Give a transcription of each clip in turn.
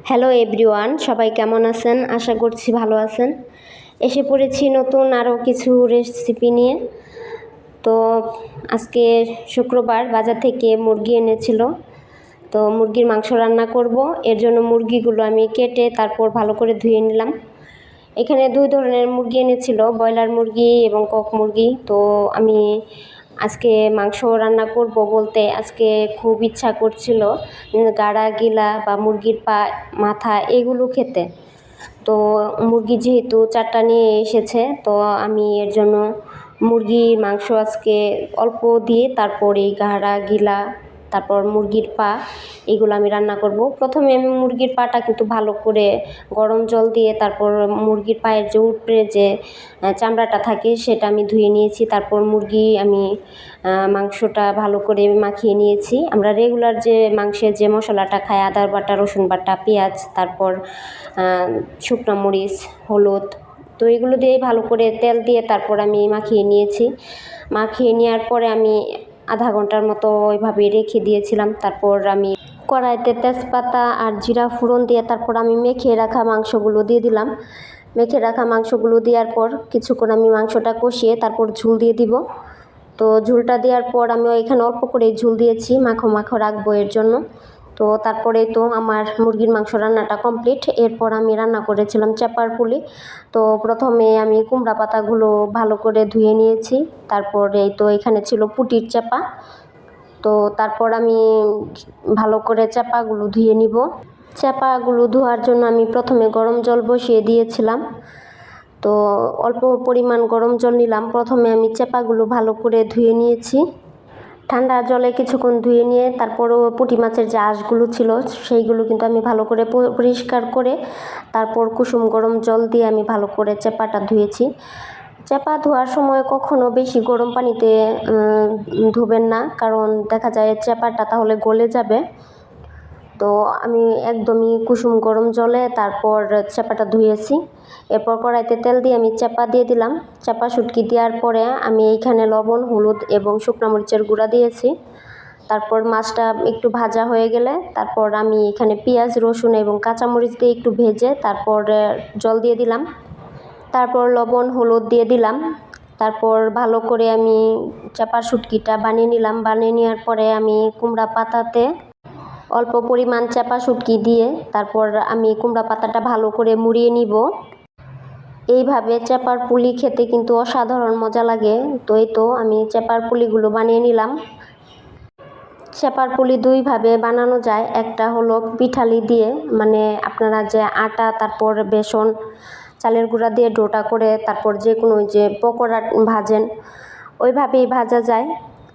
Hello everyone, সবাই কেমন আছেন? আশা করছি ভালো আছেন। এসে পড়েছি নতুন আরও কিছু রেসিপি নিয়ে। তো আজকে শুক্রবার, বাজার থেকে মুরগি এনেছিল, তো মুরগির মাংস রান্না করব। এর জন্য মুরগিগুলো আমি কেটে তারপর ভালো করে ধুয়ে নিলাম। এখানে দুই ধরনের মুরগি এনেছিল, ব্রয়লার মুরগি এবং কক মুরগি। তো আমি আজকে মাংস রান্না করব বলতে আজকে খুব ইচ্ছা করছিল গাড়া গিলা বা মুরগির পা, মাথা এগুলো খেতে। তো মুরগি যেহেতু 4টা নিয়ে এসেছে, তো আমি এর জন্য মুরগির মাংস আজকে অল্প দিয়ে তারপর এই গাড়া গিলা, তারপর মুরগির পা, এগুলো আমি রান্না করব। প্রথমে আমি মুরগির পাটা কিন্তু ভালো করে গরম জল দিয়ে তারপর মুরগির পায়ের যে উপরে যে চামড়াটা থাকে সেটা আমি ধুয়ে নিয়েছি। তারপর মুরগি আমি মাংসটা ভালো করে মাখিয়ে নিয়েছি। আমরা রেগুলার যে মাংসের যে মশলাটা খাই, আদা বাটা, রসুন বাটা, পেঁয়াজ, তারপর শুকনো মরিচ, হলুদ, তো এগুলো দিয়েই ভালো করে তেল দিয়ে তারপর আমি মাখিয়ে নিয়েছি। মাখিয়ে নেওয়ার পরে আমি আধা ঘন্টার মতো ওইভাবে রেখে দিয়েছিলাম। তারপর আমি কড়াইতে তেজপাতা আর জিরা ফোড়ন দিয়ে তারপর আমি মেখে রাখা মাংসগুলো দিয়ে দিলাম। মেখে রাখা মাংসগুলো দেওয়ার পর কিছুক্ষণ আমি মাংসটা কষিয়ে তারপর ঝোল দিয়ে দিব। তো ঝোলটা দেওয়ার পর আমি এখানে অল্প করে ঝোল দিয়েছি, মাখো মাখো রাখবো এর জন্য। তো তারপরে তো আমার মুরগির মাংস রান্নাটা কমপ্লিট। এরপর আমি রান্না করেছিলাম চাপার পুলি। তো প্রথমে আমি কুমড়া পাতাগুলো ভালো করে ধুয়ে নিয়েছি। তারপরে তো এখানে ছিল পুটির চাপা। তো তারপর আমি ভালো করে চাপাগুলো ধুয়ে নিব। চাপাগুলো ধোয়ার জন্য আমি প্রথমে গরম জল বসিয়ে দিয়েছিলাম। তো অল্প পরিমাণ গরম জল নিলাম। প্রথমে আমি চাপাগুলো ভালো করে ধুয়ে নিয়েছি। ঠান্ডা জলে কিছুক্ষণ ধুয়ে নিয়ে তারপরও পুঁটি মাছের যে আঁশগুলো ছিল সেইগুলো কিন্তু আমি ভালো করে পরিষ্কার করে তারপর কুসুম গরম জল দিয়ে আমি ভালো করে চাপাটা ধুয়েছি। চাপা ধোয়ার সময় কখনো বেশি গরম পানিতে ধুবেন না, কারণ দেখা যায় চাপাটা তাহলে গলে যাবে। তো আমি একদমই কুসুম গরম জলে তারপর চাপাটা ধুয়েছি। এরপর কড়াইতে তেল দিয়ে আমি চাপা দিয়ে দিলাম। চাপা শুটকি দেওয়ার পরে আমি এইখানে লবণ, হলুদ এবং শুকনো মরিচের গুঁড়া দিয়েছি। তারপর মাছটা একটু ভাজা হয়ে গেলে তারপর আমি এখানে পেঁয়াজ, রসুন এবং কাঁচামরিচ দিয়ে একটু ভেজে তারপর জল দিয়ে দিলাম। তারপর লবণ, হলুদ দিয়ে দিলাম। তারপর ভালো করে আমি চাপার শুটকিটা বানিয়ে নিলাম। বানিয়ে নেওয়ার পরে আমি কুমড়া পাতাতে অল্প পরিমাণ চাপা শুটকি দিয়ে তারপর আমি কুমড়া পাতাটা ভালো করে মুড়িয়ে নিব। এইভাবে চাপার পুলি খেতে কিন্তু অসাধারণ মজা লাগে। তো এই তো আমি চাপার পুলিগুলো বানিয়ে নিলাম। চাপার পুলি দুইভাবে বানানো যায়। একটা হলো পিঠালি দিয়ে, মানে আপনারা যে আটা তারপর বেসন, চালের গুঁড়া দিয়ে ডোটা করে তারপর যে কোনো যে পকোড়া ভাজেন ওইভাবেই ভাজা যায়।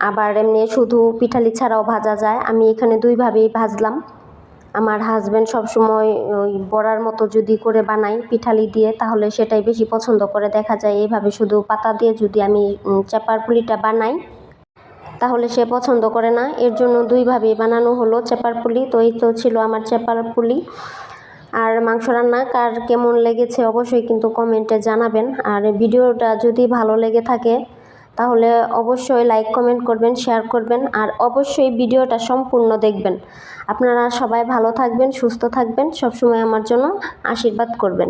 আবার এমনি শুধু পিঠালি ছাড়াও ভাজা যায়। আমি এখানে দুইভাবেই ভাজলাম। আমার হাজব্যান্ড সবসময় ওই বড়ার মতো যদি করে বানাই পিঠালি দিয়ে, তাহলে সেটাই বেশি পছন্দ করে। দেখা যায় এইভাবে শুধু পাতা দিয়ে যদি আমি চাপার পুলিটা বানাই তাহলে সে পছন্দ করে না। এর জন্য দুইভাবেই বানানো হলো চাপার পুলি। তো এই তো ছিল আমার চাপার পুলি। আর মাংস রান্না কার কেমন লেগেছে অবশ্যই কিন্তু কমেন্টে জানাবেন। আর ভিডিওটা যদি ভালো লেগে থাকে তাহলে অবশ্যই লাইক, কমেন্ট করবেন, শেয়ার করবেন, আর অবশ্যই ভিডিওটা সম্পূর্ণ দেখবেন। আপনারা সবাই ভালো থাকবেন, সুস্থ থাকবেন, সবসময় আমার জন্য আশীর্বাদ করবেন।